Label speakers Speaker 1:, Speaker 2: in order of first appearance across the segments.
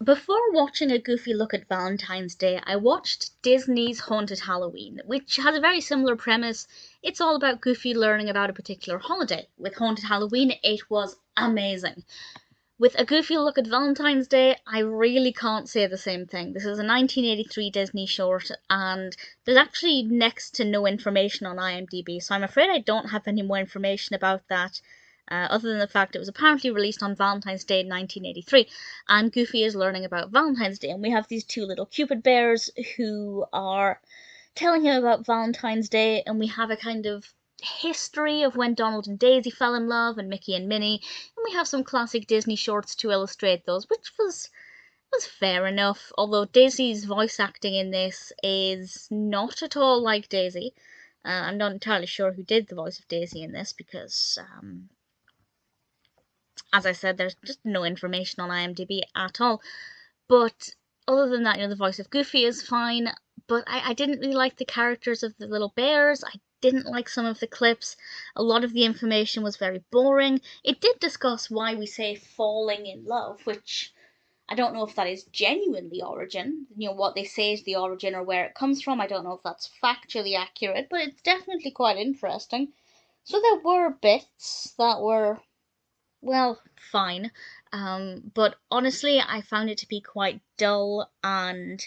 Speaker 1: Before watching A Goofy Look at Valentine's Day, I watched Disney's Haunted Halloween, which has a very similar premise. It's all about Goofy learning about a particular holiday. With Haunted Halloween, it was amazing. With A Goofy Look at Valentine's Day, I really can't say the same thing. This is a 1983 Disney short, and there's actually next to no information on IMDb, so I'm afraid I don't have any more information about that, other than the fact it was apparently released on Valentine's Day in 1983, and Goofy is learning about Valentine's Day, and we have these two little Cupid bears who are telling him about Valentine's Day, and we have a kind of history of when Donald and Daisy fell in love, and Mickey and Minnie, and we have some classic Disney shorts to illustrate those, which was fair enough. Although Daisy's voice acting in this is not at all like Daisy. I'm not entirely sure who did the voice of Daisy in this because, as I said, there's just no information on IMDb at all. But other than that, the voice of Goofy is fine. But I didn't really like the characters of the little bears. I didn't like some of the clips. A lot of the information was very boring. It did discuss why we say falling in love, which I don't know if that is genuinely origin. What they say is the origin or where it comes from. I don't know if that's factually accurate, but it's definitely quite interesting. So there were bits that were, well, fine. But honestly, I found it to be quite dull and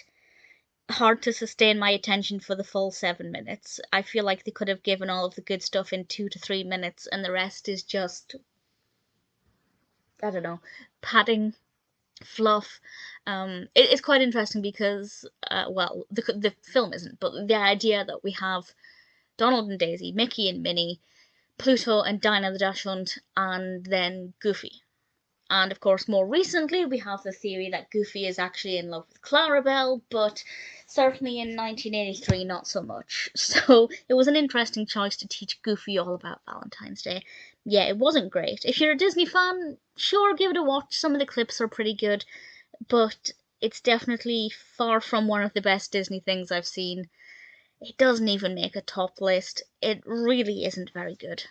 Speaker 1: hard to sustain my attention for the full 7 minutes. I feel like they could have given all of the good stuff in 2 to 3 minutes, and the rest is just, I don't know, padding, fluff. It's quite interesting because, well, the film isn't, but the idea that we have Donald and Daisy, Mickey and Minnie, Pluto and Dinah the Dash Hunt, and then Goofy. And of course, more recently, we have the theory that Goofy is actually in love with Clarabelle, but certainly in 1983, not so much. So it was an interesting choice to teach Goofy all about Valentine's Day. Yeah, it wasn't great. If you're a Disney fan, sure, give it a watch. Some of the clips are pretty good, but it's definitely far from one of the best Disney things I've seen. It doesn't even make a top list. It really isn't very good.